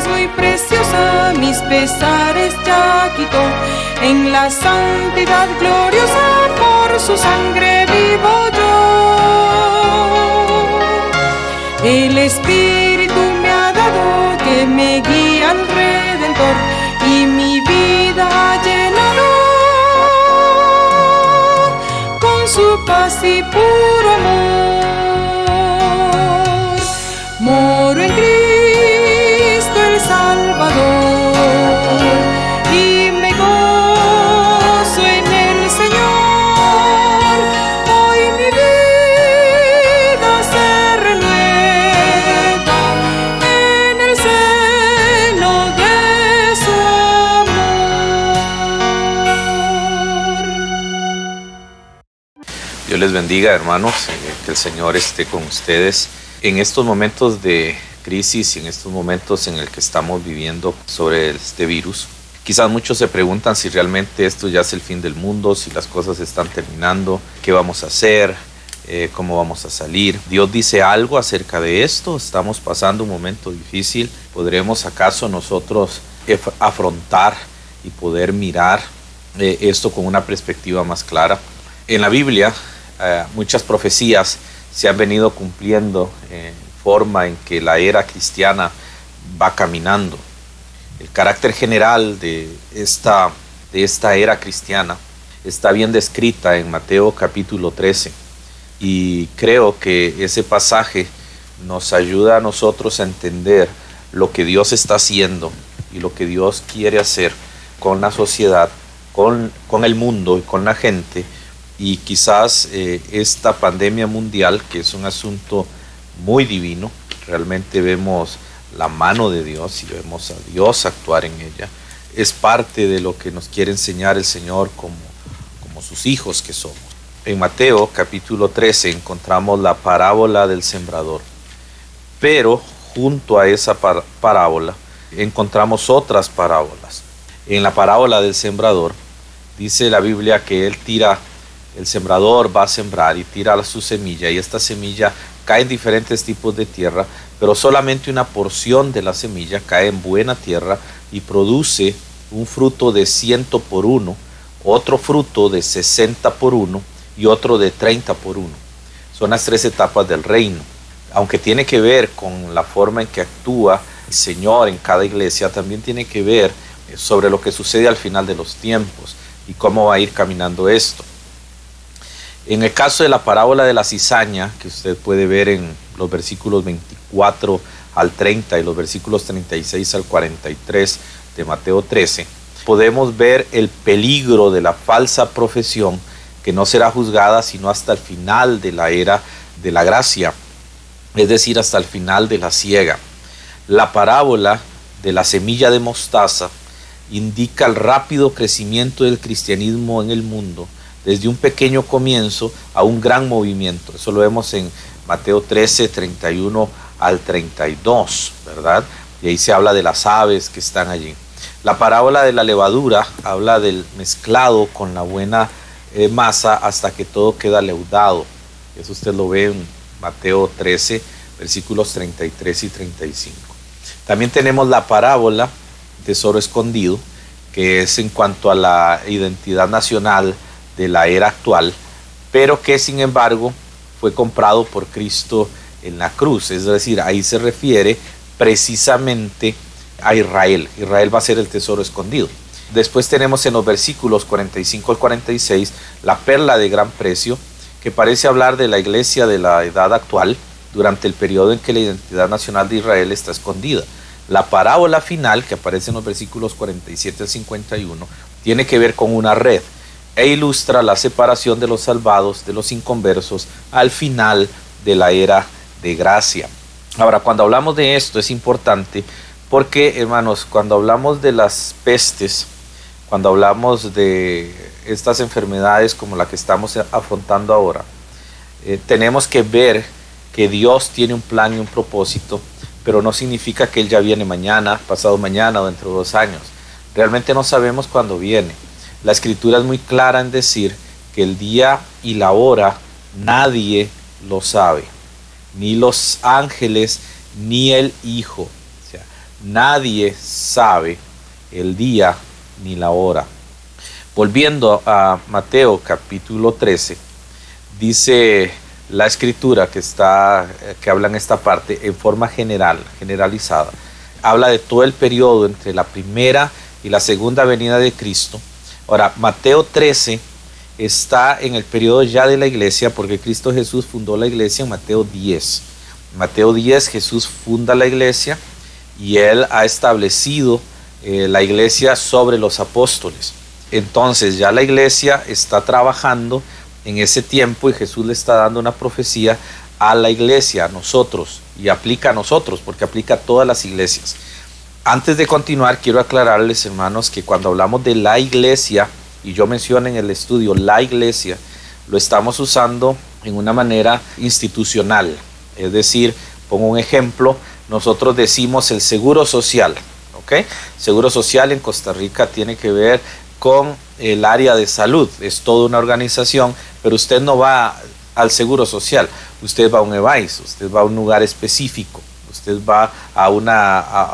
es muy preciosa, mis pesares ya quitó. En la santidad gloriosa por su sangre vivo yo. El Espíritu me ha dado que me guía al Redentor y mi vida ha llenado con su paz y puro amor. Moro en Cristo el Salvador y me gozo en el Señor. Hoy mi vida se renueva en el seno de su amor. Dios les bendiga, hermanos, que el Señor esté con ustedes en estos momentos de crisis y en estos momentos en el que estamos viviendo sobre este virus. Quizás muchos se preguntan si realmente esto ya es el fin del mundo, si las cosas están terminando, qué vamos a hacer, cómo vamos a salir. ¿Dios dice algo acerca de esto? ¿Estamos pasando un momento difícil? ¿Podremos acaso nosotros afrontar y poder mirar esto con una perspectiva más clara? En la Biblia, muchas profecías se han venido cumpliendo en forma en que la era cristiana va caminando. El carácter general de esta era cristiana está bien descrita en Mateo capítulo 13 y creo que ese pasaje nos ayuda a nosotros a entender lo que Dios está haciendo y lo que Dios quiere hacer con la sociedad, con el mundo y con la gente. Y quizás esta pandemia mundial, que es un asunto muy divino, realmente vemos la mano de Dios y vemos a Dios actuar en ella, es parte de lo que nos quiere enseñar el Señor como sus hijos que somos. En Mateo capítulo 13 encontramos la parábola del sembrador, pero junto a esa parábola encontramos otras parábolas. En la parábola del sembrador dice la Biblia que el sembrador va a sembrar y tira su semilla, y esta semilla cae en diferentes tipos de tierra, pero solamente una porción de la semilla cae en buena tierra y produce un fruto de 100 por 1, otro fruto de 60 por 1 y otro de 30 por 1. Son las 3 etapas del reino. Aunque tiene que ver con la forma en que actúa el Señor en cada iglesia, también tiene que ver sobre lo que sucede al final de los tiempos y cómo va a ir caminando esto. En el caso de la parábola de la cizaña, que usted puede ver en los versículos 24 al 30 y los versículos 36 al 43 de Mateo 13, podemos ver el peligro de la falsa profesión que no será juzgada sino hasta el final de la era de la gracia, es decir, hasta el final de la siega. La parábola de la semilla de mostaza indica el rápido crecimiento del cristianismo en el mundo, desde un pequeño comienzo a un gran movimiento. Eso lo vemos en Mateo 13, 31 al 32, ¿verdad? Y ahí se habla de las aves que están allí. La parábola de la levadura habla del mezclado con la buena masa hasta que todo queda leudado. Eso usted lo ve en Mateo 13, versículos 33 y 35. También tenemos la parábola tesoro escondido, que es en cuanto a la identidad nacional de la era actual, pero que sin embargo fue comprado por Cristo en la cruz. Es decir, ahí se refiere precisamente a Israel. Israel va a ser el tesoro escondido. Después tenemos en los versículos 45 al 46 la perla de gran precio, que parece hablar de la iglesia de la edad actual durante el periodo en que la identidad nacional de Israel está escondida. La parábola final, que aparece en los versículos 47 al 51, tiene que ver con una red e ilustra la separación de los salvados de los inconversos al final de la era de gracia. Ahora, cuando hablamos de esto es importante porque, hermanos, cuando hablamos de las pestes, cuando hablamos de estas enfermedades como la que estamos afrontando ahora, tenemos que ver que Dios tiene un plan y un propósito, pero no significa que Él ya viene mañana, pasado mañana o dentro de 2 años. Realmente no sabemos cuándo viene. La Escritura es muy clara en decir que el día y la hora nadie lo sabe, ni los ángeles, ni el Hijo. O sea, Nadie sabe el día ni la hora. Volviendo a Mateo capítulo 13, dice la escritura que habla en esta parte en forma generalizada. Habla de todo el periodo entre la primera y la segunda venida de Cristo. Ahora, Mateo 13 está en el periodo ya de la iglesia, porque Cristo Jesús fundó la iglesia en Mateo 10. En Mateo 10 Jesús funda la iglesia y Él ha establecido la iglesia sobre los apóstoles. Entonces ya la iglesia está trabajando en ese tiempo y Jesús le está dando una profecía a la iglesia, a nosotros, y aplica a nosotros porque aplica a todas las iglesias. Antes de continuar, quiero aclararles, hermanos, que cuando hablamos de la iglesia, y yo menciono en el estudio la iglesia, lo estamos usando en una manera institucional. Es decir, pongo un ejemplo, nosotros decimos el seguro social, ¿ok? Seguro social en Costa Rica tiene que ver con el área de salud, es toda una organización, pero usted no va al seguro social, usted va a un EVAIS, usted va a un lugar específico, usted va a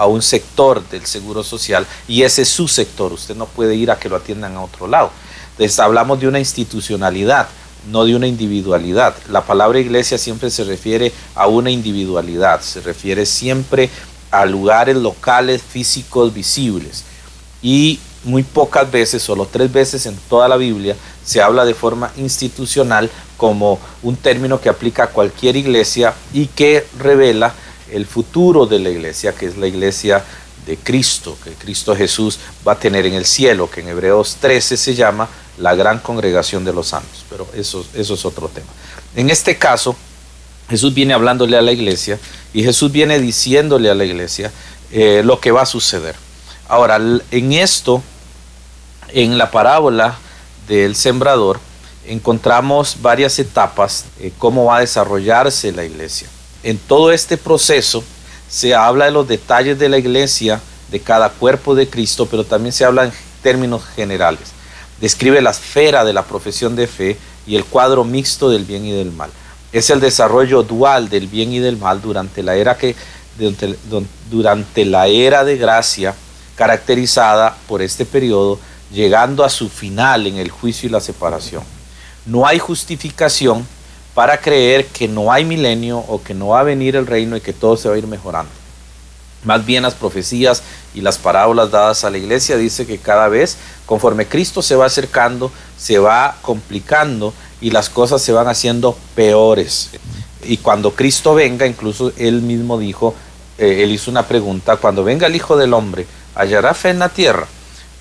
un sector del seguro social y ese es su sector, usted no puede ir a que lo atiendan a otro lado. Entonces hablamos de una institucionalidad, no de una individualidad. La palabra iglesia siempre se refiere a una individualidad, se refiere siempre a lugares locales, físicos, visibles. Y muy pocas veces, solo 3 veces en toda la Biblia, se habla de forma institucional como un término que aplica a cualquier iglesia y que revela el futuro de la iglesia, que es la iglesia de Cristo, que Cristo Jesús va a tener en el cielo, que en Hebreos 13 se llama la gran congregación de los santos, pero eso es otro tema. En este caso, Jesús viene hablándole a la iglesia y Jesús viene diciéndole a la iglesia lo que va a suceder. Ahora, en esto, en la parábola del sembrador, encontramos varias etapas, cómo va a desarrollarse la iglesia. En todo este proceso se habla de los detalles de la iglesia, de cada cuerpo de Cristo, pero también se habla en términos generales. Describe la esfera de la profesión de fe y el cuadro mixto del bien y del mal. Es el desarrollo dual del bien y del mal durante la era de gracia, caracterizada por este periodo, llegando a su final en el juicio y la separación. No hay justificación para creer que no hay milenio o que no va a venir el reino y que todo se va a ir mejorando. Más bien las profecías y las parábolas dadas a la iglesia dice que cada vez, conforme Cristo se va acercando, se va complicando y las cosas se van haciendo peores. Y cuando Cristo venga, incluso Él mismo dijo, Él hizo una pregunta, cuando venga el Hijo del Hombre, ¿hallará fe en la tierra?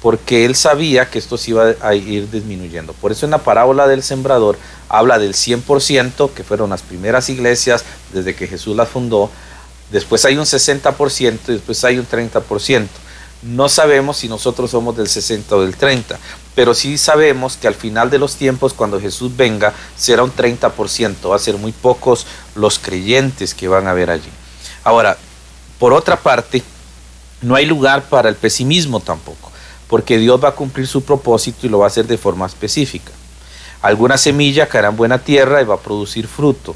Porque Él sabía que esto se iba a ir disminuyendo. Por eso en la parábola del sembrador habla del 100%, que fueron las primeras iglesias desde que Jesús las fundó. Después hay un 60% y después hay un 30%. No sabemos si nosotros somos del 60 o del 30, pero sí sabemos que al final de los tiempos, cuando Jesús venga, será un 30%. Va a ser muy pocos los creyentes que van a ver allí. Ahora, por otra parte, no hay lugar para el pesimismo tampoco, porque Dios va a cumplir su propósito y lo va a hacer de forma específica. Alguna semilla caerá en buena tierra y va a producir fruto.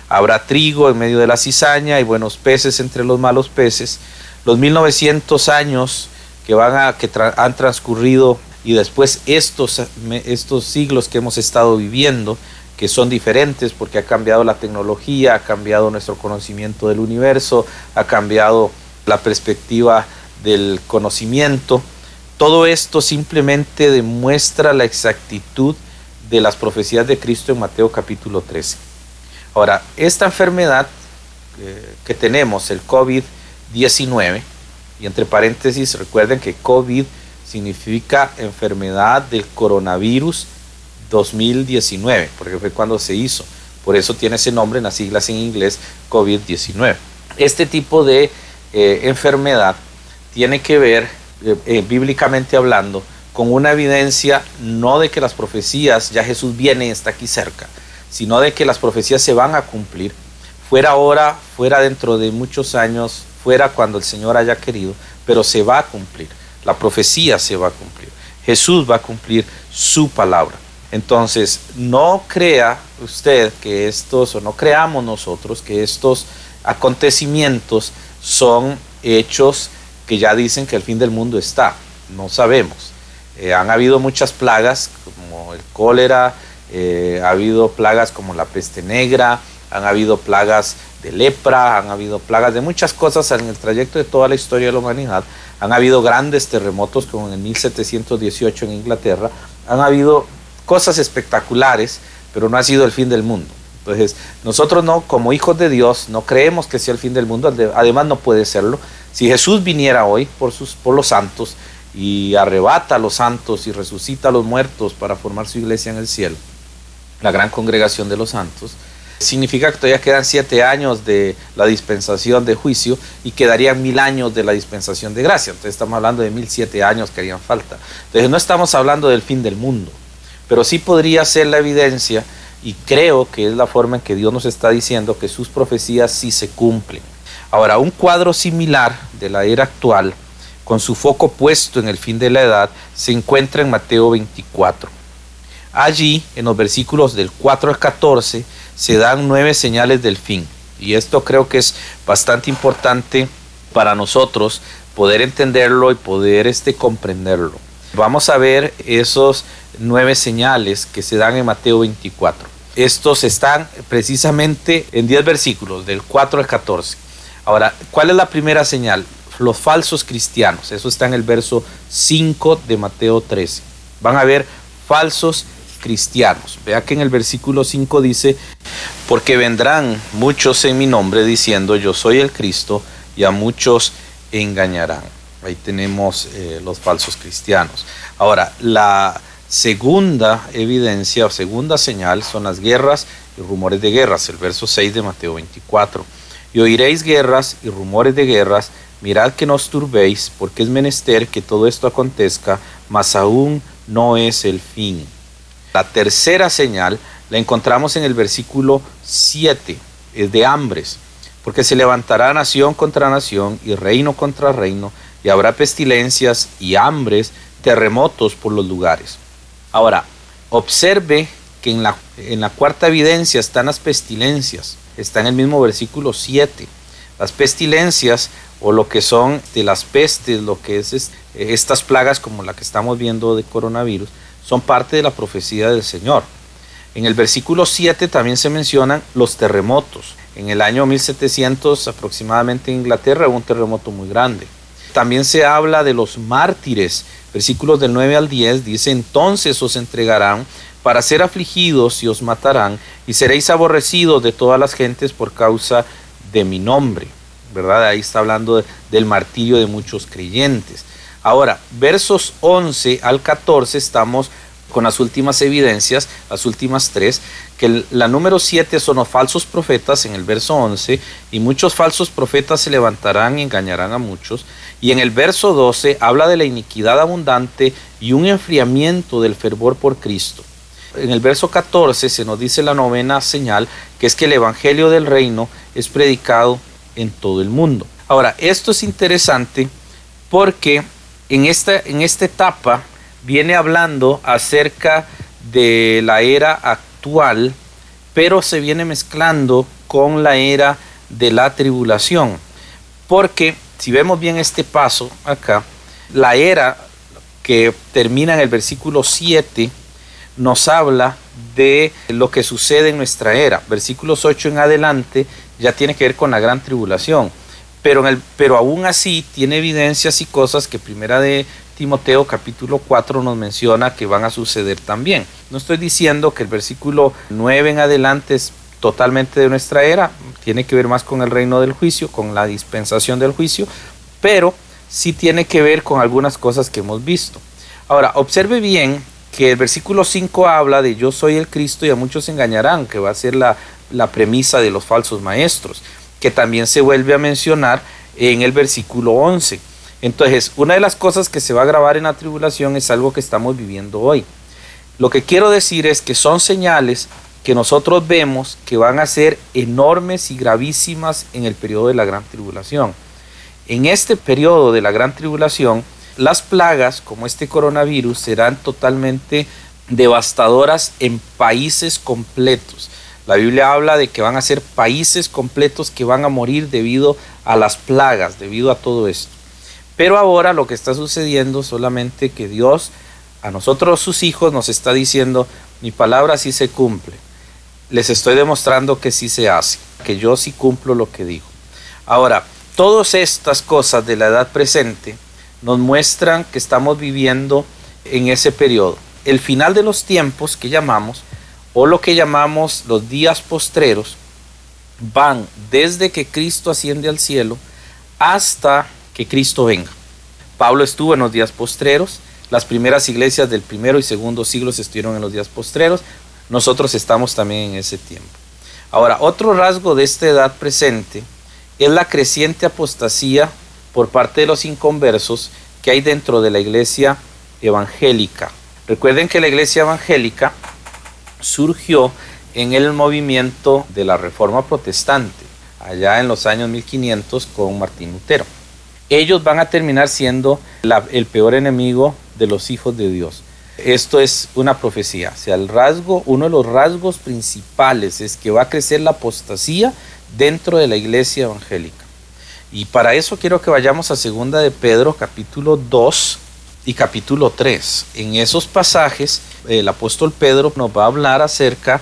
Habrá trigo en medio de la cizaña y buenos peces entre los malos peces. Los 1900 años que han transcurrido y después estos siglos que hemos estado viviendo, que son diferentes porque ha cambiado la tecnología, ha cambiado nuestro conocimiento del universo, ha cambiado la perspectiva del conocimiento. Todo esto simplemente demuestra la exactitud de las profecías de Cristo en Mateo capítulo 13. Ahora, esta enfermedad que tenemos, el COVID-19, y entre paréntesis recuerden que COVID significa enfermedad del coronavirus 2019, porque fue cuando se hizo. Por eso tiene ese nombre en las siglas en inglés, COVID-19. Este tipo de enfermedad tiene que ver, bíblicamente hablando, con una evidencia no de que las profecías, ya Jesús viene y está aquí cerca, sino de que las profecías se van a cumplir, fuera ahora, fuera dentro de muchos años, fuera cuando el Señor haya querido, pero se va a cumplir, la profecía se va a cumplir, Jesús va a cumplir su palabra. Entonces, no crea usted que no creamos nosotros que estos acontecimientos son hechos que ya dicen que el fin del mundo está. No sabemos. Han habido muchas plagas como el cólera, ha habido plagas como la peste negra, han habido plagas de lepra, han habido plagas de muchas cosas en el trayecto de toda la historia de la humanidad. Han habido grandes terremotos como en el 1718 en Inglaterra. Han habido cosas espectaculares, pero no ha sido el fin del mundo. Entonces, nosotros no, como hijos de Dios, no creemos que sea el fin del mundo, además no puede serlo. Si Jesús viniera hoy por los santos y arrebata a los santos y resucita a los muertos para formar su iglesia en el cielo, la gran congregación de los santos, significa que todavía quedan 7 años de la dispensación de juicio y quedarían 1000 años de la dispensación de gracia. Entonces estamos hablando de 1007 años que harían falta. Entonces no estamos hablando del fin del mundo, pero sí podría ser la evidencia, y creo que es la forma en que Dios nos está diciendo que sus profecías sí se cumplen. Ahora, un cuadro similar de la era actual, con su foco puesto en el fin de la edad, se encuentra en Mateo 24. Allí, en los versículos del 4 al 14, se dan 9 señales del fin. Y esto creo que es bastante importante para nosotros poder entenderlo y poder comprenderlo. Vamos a ver esos 9 señales que se dan en Mateo 24. Estos están precisamente en 10 versículos, del 4 al 14. Ahora, ¿cuál es la primera señal? Los falsos cristianos. Eso está en el verso 5 de Mateo 13. Van a ver falsos cristianos. Vea que en el versículo 5 dice: porque vendrán muchos en mi nombre diciendo yo soy el Cristo, y a muchos engañarán. Ahí tenemos los falsos cristianos. Ahora, la segunda evidencia o segunda señal son las guerras y rumores de guerras, el verso 6 de Mateo 24. Y oiréis guerras y rumores de guerras, mirad que no os turbéis, porque es menester que todo esto acontezca, mas aún no es el fin. La tercera señal la encontramos en el versículo 7, es de hambres, porque se levantará nación contra nación y reino contra reino, y habrá pestilencias y hambres, terremotos por los lugares. Ahora, observe que en la cuarta evidencia están las pestilencias, está en el mismo versículo 7. Las pestilencias, o lo que son de las pestes, lo que es estas plagas como la que estamos viendo de coronavirus, son parte de la profecía del Señor. En el versículo 7 también se mencionan los terremotos. En el año 1700 aproximadamente en Inglaterra hubo un terremoto muy grande. También se habla de los mártires. Versículos del 9 al 10 dice: entonces os entregarán para ser afligidos y os matarán, y seréis aborrecidos de todas las gentes por causa de mi nombre. ¿Verdad? Ahí está hablando del martirio de muchos creyentes. Ahora, versos 11 al 14 estamos con las últimas evidencias, las últimas 3, que la número 7 son los falsos profetas en el verso 11, y muchos falsos profetas se levantarán y engañarán a muchos. Y en el verso 12 habla de la iniquidad abundante y un enfriamiento del fervor por Cristo. En el verso 14 se nos dice la novena señal, que es que el evangelio del reino es predicado en todo el mundo. Ahora, esto es interesante porque en esta etapa viene hablando acerca de la era actual, pero se viene mezclando con la era de la tribulación. Porque si vemos bien este paso acá, la era que termina en el versículo 7 nos habla de lo que sucede en nuestra era. Versículos 8 en adelante ya tiene que ver con la gran tribulación, pero aún así tiene evidencias y cosas que primera de Timoteo capítulo 4 nos menciona que van a suceder también. No estoy diciendo que el versículo 9 en adelante es totalmente de nuestra era, tiene que ver más con el reino del juicio, con la dispensación del juicio, pero sí tiene que ver con algunas cosas que hemos visto. Ahora, observe bien que el versículo 5 habla de yo soy el Cristo y a muchos engañarán, que va a ser la premisa de los falsos maestros, que también se vuelve a mencionar en el versículo 11. Entonces, una de las cosas que se va a grabar en la tribulación es algo que estamos viviendo hoy. Lo que quiero decir es que son señales que nosotros vemos que van a ser enormes y gravísimas en el periodo de la gran tribulación. En este periodo de la gran tribulación, las plagas como este coronavirus serán totalmente devastadoras en países completos. La Biblia habla de que van a ser países completos que van a morir debido a las plagas, debido a todo esto. Pero ahora lo que está sucediendo solamente que Dios a nosotros sus hijos nos está diciendo, mi palabra sí se cumple. Les estoy demostrando que sí se hace, que yo sí cumplo lo que digo. Ahora, todas estas cosas de la edad presente nos muestran que estamos viviendo en ese periodo. El final de los tiempos que llamamos, o lo que llamamos los días postreros, van desde que Cristo asciende al cielo hasta que Cristo venga. Pablo estuvo en los días postreros. Las primeras iglesias del primero y segundo siglos estuvieron en los días postreros. Nosotros estamos también en ese tiempo. Ahora, otro rasgo de esta edad presente es la creciente apostasía por parte de los inconversos que hay dentro de la iglesia evangélica. Recuerden que la iglesia evangélica surgió en el movimiento de la Reforma Protestante, allá en los años 1500 con Martín Lutero. Ellos van a terminar siendo el peor enemigo de los hijos de Dios. Esto es una profecía. O sea, uno de los rasgos principales es que va a crecer la apostasía dentro de la iglesia evangélica. Y para eso quiero que vayamos a 2 de Pedro, capítulo 2 y capítulo 3. En esos pasajes, el apóstol Pedro nos va a hablar acerca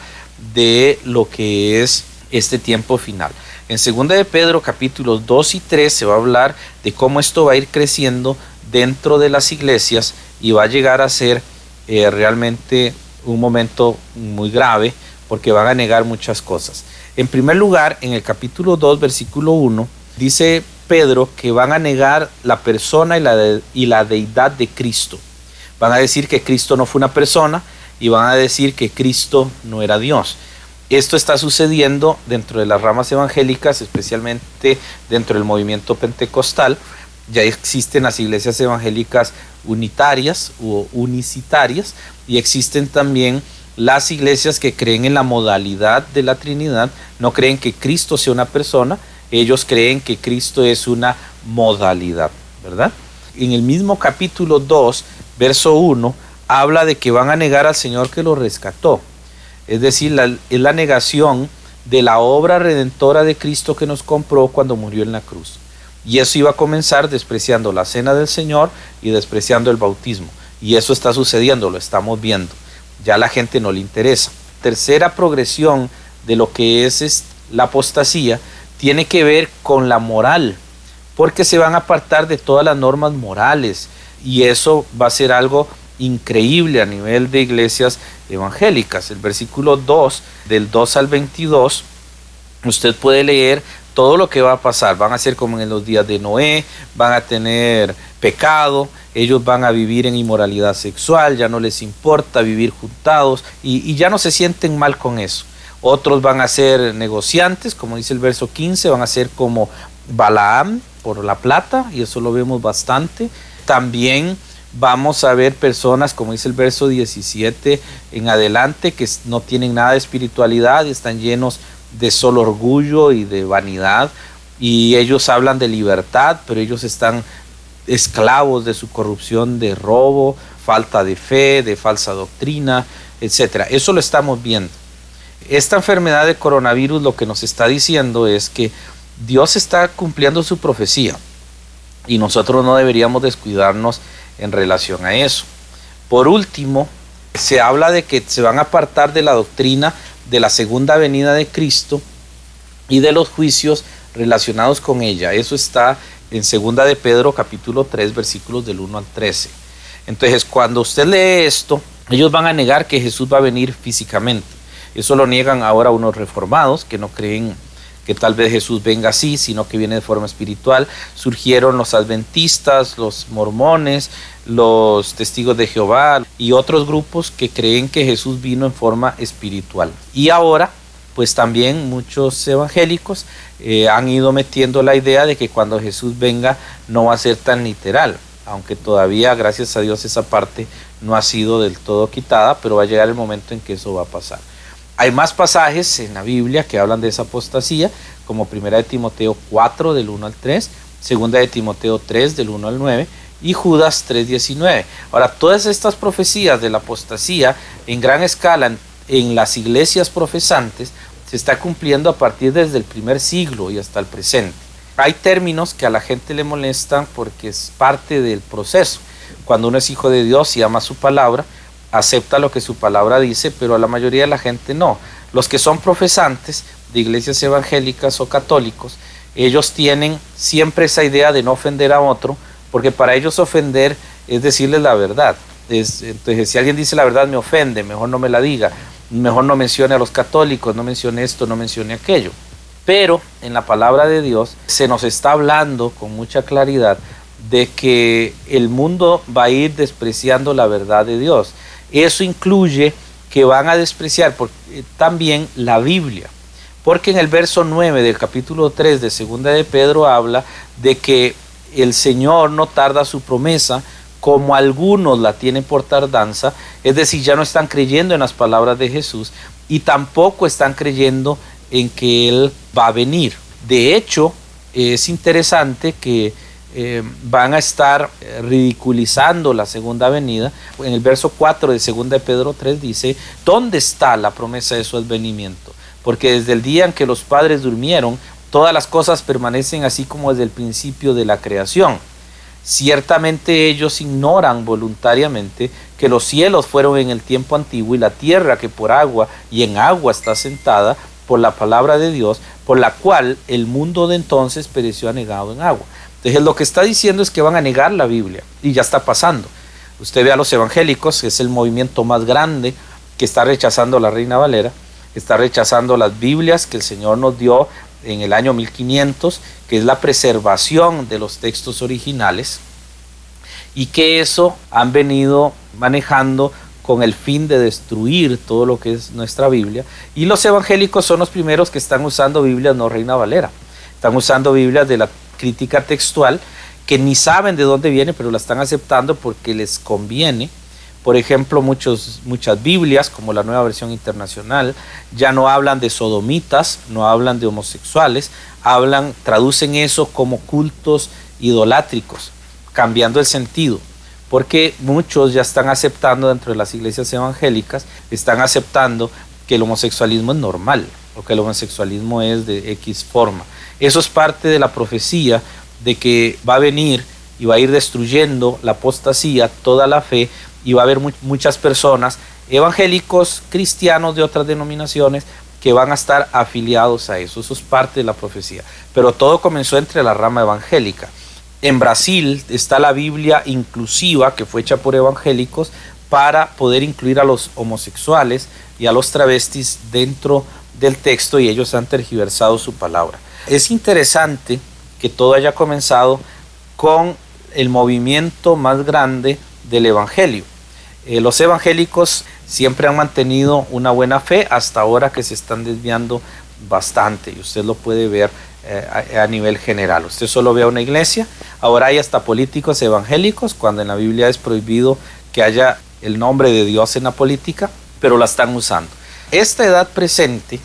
de lo que es este tiempo final. En 2 de Pedro capítulos 2 y 3 se va a hablar de cómo esto va a ir creciendo dentro de las iglesias y va a llegar a ser realmente un momento muy grave porque van a negar muchas cosas. En primer lugar, en el capítulo 2, versículo 1, dice Pedro que van a negar la persona y la deidad de Cristo. Van a decir que Cristo no fue una persona y van a decir que Cristo no era Dios. Esto está sucediendo dentro de las ramas evangélicas, especialmente dentro del movimiento pentecostal. Ya existen las iglesias evangélicas unitarias o unicitarias y existen también las iglesias que creen en la modalidad de la Trinidad. No creen que Cristo sea una persona, ellos creen que Cristo es una modalidad, ¿verdad? En el mismo capítulo 2, verso 1, habla de que van a negar al Señor que los rescató. Es decir, es la negación de la obra redentora de Cristo que nos compró cuando murió en la cruz. Y eso iba a comenzar despreciando la cena del Señor y despreciando el bautismo. Y eso está sucediendo, lo estamos viendo. Ya a la gente no le interesa. Tercera progresión de lo que es la apostasía tiene que ver con la moral, porque se van a apartar de todas las normas morales. Y eso va a ser algo increíble a nivel de iglesias evangélicas. El versículo 2, del 2 al 22, usted puede leer todo lo que va a pasar. Van a ser como en los días de Noé, van a tener pecado, ellos van a vivir en inmoralidad sexual, ya no les importa vivir juntados y ya no se sienten mal con eso. Otros van a ser negociantes, como dice el verso 15, van a ser como Balaam por la plata, y eso lo vemos bastante. También vamos a ver personas, como dice el verso 17 en adelante, que no tienen nada de espiritualidad y están llenos de solo orgullo y de vanidad, y ellos hablan de libertad, pero ellos están esclavos de su corrupción, de robo, falta de fe, de falsa doctrina, etc. Eso lo estamos viendo. Esta enfermedad de coronavirus lo que nos está diciendo es que Dios está cumpliendo su profecía y nosotros no deberíamos descuidarnos en relación a eso. Por último, se habla de que se van a apartar de la doctrina de la segunda venida de Cristo y de los juicios relacionados con ella. Eso está en 2 de Pedro capítulo 3 versículos del 1 al 13. Entonces, cuando usted lee esto, ellos van a negar que Jesús va a venir físicamente. Eso lo niegan ahora unos reformados que no creen que tal vez Jesús venga así, sino que viene de forma espiritual. Surgieron los adventistas, los mormones, los testigos de Jehová y otros grupos que creen que Jesús vino en forma espiritual. Y ahora, pues también muchos evangélicos han ido metiendo la idea de que cuando Jesús venga no va a ser tan literal, aunque todavía, gracias a Dios, esa parte no ha sido del todo quitada, pero va a llegar el momento en que eso va a pasar. Hay más pasajes en la Biblia que hablan de esa apostasía, como 1 de Timoteo 4 del 1 al 3, 2 de Timoteo 3 del 1 al 9 y Judas 3:19. Ahora, todas estas profecías de la apostasía en gran escala en las iglesias profesantes se está cumpliendo a partir desde el primer siglo y hasta el presente. Hay términos que a la gente le molestan porque es parte del proceso. Cuando uno es hijo de Dios y ama su palabra, acepta lo que su palabra dice, pero a la mayoría de la gente no. Los que son profesantes de iglesias evangélicas o católicos, ellos tienen siempre esa idea de no ofender a otro, porque para ellos ofender es decirles la verdad. Entonces, si alguien dice la verdad me ofende, mejor no me la diga, mejor no mencione a los católicos, no mencione esto, no mencione aquello. Pero en la palabra de Dios se nos está hablando con mucha claridad de que el mundo va a ir despreciando la verdad de Dios. Eso incluye que van a despreciar también la Biblia. Porque en el verso 9 del capítulo 3 de Segunda de Pedro habla de que el Señor no tarda su promesa, como algunos la tienen por tardanza, es decir, ya no están creyendo en las palabras de Jesús y tampoco están creyendo en que Él va a venir. De hecho, es interesante que van a estar ridiculizando la segunda venida. En el verso 4 de 2 de Pedro 3 dice: ¿dónde está la promesa de su advenimiento? Porque desde el día en que los padres durmieron, todas las cosas permanecen así como desde el principio de la creación. Ciertamente ellos ignoran voluntariamente que los cielos fueron en el tiempo antiguo y la tierra que por agua y en agua está sentada por la palabra de Dios, por la cual el mundo de entonces pereció anegado en agua. Entonces lo que está diciendo es que van a negar la Biblia y ya está pasando. Usted ve a los evangélicos, que es el movimiento más grande que está rechazando la Reina Valera, está rechazando las Biblias que el Señor nos dio en el año 1500, que es la preservación de los textos originales, y que eso han venido manejando con el fin de destruir todo lo que es nuestra Biblia. Y los evangélicos son los primeros que están usando Biblias no Reina Valera, están usando Biblias de la crítica textual, que ni saben de dónde viene, pero la están aceptando porque les conviene. Por ejemplo, muchas Biblias, como la Nueva Versión Internacional, ya no hablan de sodomitas, no hablan de homosexuales, traducen eso como cultos idolátricos, cambiando el sentido, porque muchos ya están aceptando dentro de las iglesias evangélicas, están aceptando que el homosexualismo es normal, o que el homosexualismo es de X forma. Eso es parte de la profecía de que va a venir y va a ir destruyendo la apostasía, toda la fe, y va a haber muchas personas, evangélicos, cristianos de otras denominaciones, que van a estar afiliados a eso. Eso es parte de la profecía. Pero todo comenzó entre la rama evangélica. En Brasil está la Biblia inclusiva, que fue hecha por evangélicos para poder incluir a los homosexuales y a los travestis dentro del texto, y ellos han tergiversado su palabra. Es interesante que todo haya comenzado con el movimiento más grande del evangelio. Los evangélicos siempre han mantenido una buena fe, hasta ahora que se están desviando bastante, y usted lo puede ver a nivel general. Usted solo ve a una iglesia, ahora hay hasta políticos evangélicos, cuando en la Biblia es prohibido que haya el nombre de Dios en la política, pero la están usando. Esta edad presente,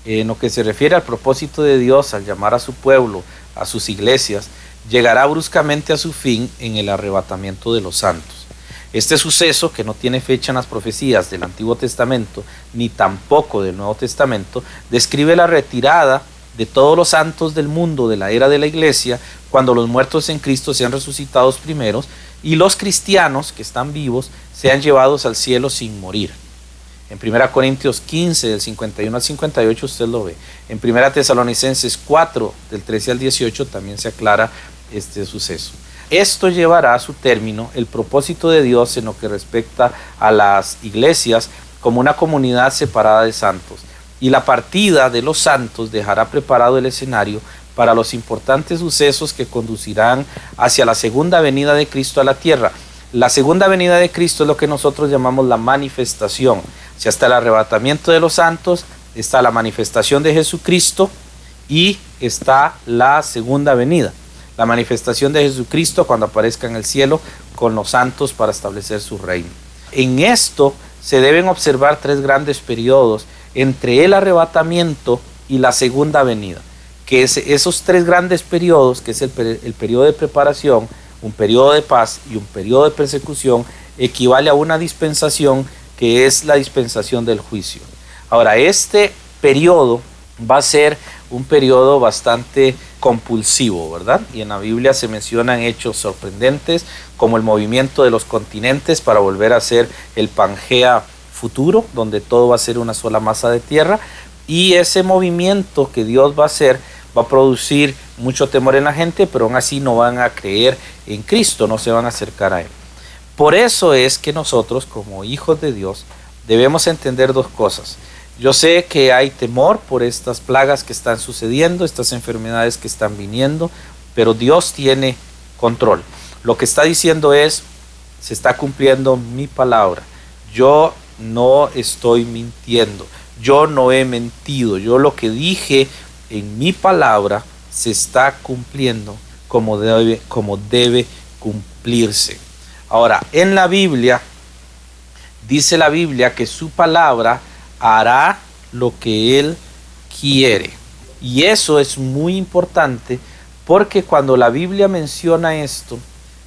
en lo que se refiere al propósito de Dios al llamar a su pueblo, a sus iglesias, llegará bruscamente a su fin en el arrebatamiento de los santos. Este suceso, que no tiene fecha en las profecías del Antiguo Testamento ni tampoco del Nuevo Testamento, describe la retirada de todos los santos del mundo de la era de la iglesia, cuando los muertos en Cristo sean resucitados primeros y los cristianos que están vivos sean llevados al cielo sin morir. En 1 Corintios 15, del 51 al 58, usted lo ve. En 1 Tesalonicenses 4, del 13 al 18, también se aclara este suceso. Esto llevará a su término el propósito de Dios en lo que respecta a las iglesias como una comunidad separada de santos. Y la partida de los santos dejará preparado el escenario para los importantes sucesos que conducirán hacia la segunda venida de Cristo a la tierra. La segunda venida de Cristo es lo que nosotros llamamos la manifestación. Si hasta el arrebatamiento de los santos está la manifestación de Jesucristo y está la segunda venida. La manifestación de Jesucristo cuando aparezca en el cielo con los santos para establecer su reino. En esto se deben observar tres grandes periodos entre el arrebatamiento y la segunda venida. Que esos tres grandes periodos, que es el periodo de preparación, un periodo de paz y un periodo de persecución, equivale a una dispensación que es la dispensación del juicio. Ahora, este periodo va a ser un periodo bastante compulsivo, ¿verdad? Y en la Biblia se mencionan hechos sorprendentes como el movimiento de los continentes para volver a ser el Pangea futuro, donde todo va a ser una sola masa de tierra, y ese movimiento que Dios va a hacer va a producir mucho temor en la gente, pero aún así no van a creer en Cristo, no se van a acercar a Él. Por eso es que nosotros, como hijos de Dios, debemos entender dos cosas. Yo sé que hay temor por estas plagas que están sucediendo, estas enfermedades que están viniendo, pero Dios tiene control. Lo que está diciendo es, se está cumpliendo mi palabra. Yo no estoy mintiendo, yo no he mentido, yo lo que dije en mi palabra se está cumpliendo como debe cumplirse. Ahora, en la Biblia, dice la Biblia que su palabra hará lo que Él quiere. Y eso es muy importante porque cuando la Biblia menciona esto,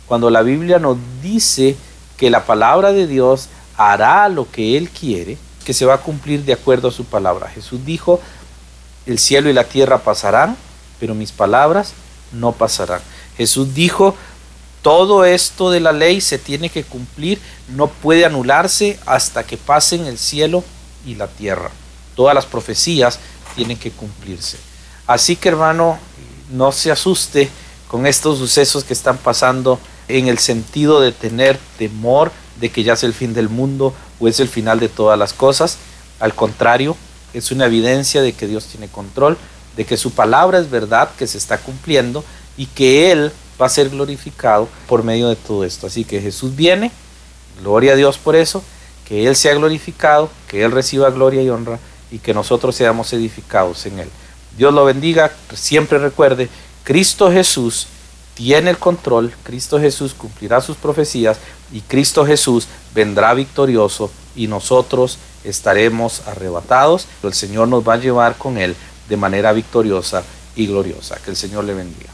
cuando la Biblia nos dice que la palabra de Dios hará lo que Él quiere, que se va a cumplir de acuerdo a su palabra. Jesús dijo, el cielo y la tierra pasarán, pero mis palabras no pasarán. Jesús dijo, todo esto de la ley se tiene que cumplir, no puede anularse hasta que pasen el cielo y la tierra. Todas las profecías tienen que cumplirse. Así que, hermano, no se asuste con estos sucesos que están pasando en el sentido de tener temor de que ya es el fin del mundo o es el final de todas las cosas. Al contrario, es una evidencia de que Dios tiene control, de que su palabra es verdad, que se está cumpliendo y que Él va a ser glorificado por medio de todo esto. Así que Jesús viene, gloria a Dios por eso, que Él sea glorificado, que Él reciba gloria y honra y que nosotros seamos edificados en Él. Dios lo bendiga, siempre recuerde, Cristo Jesús tiene el control, Cristo Jesús cumplirá sus profecías y Cristo Jesús vendrá victorioso y nosotros estaremos arrebatados. El Señor nos va a llevar con Él de manera victoriosa y gloriosa. Que el Señor le bendiga.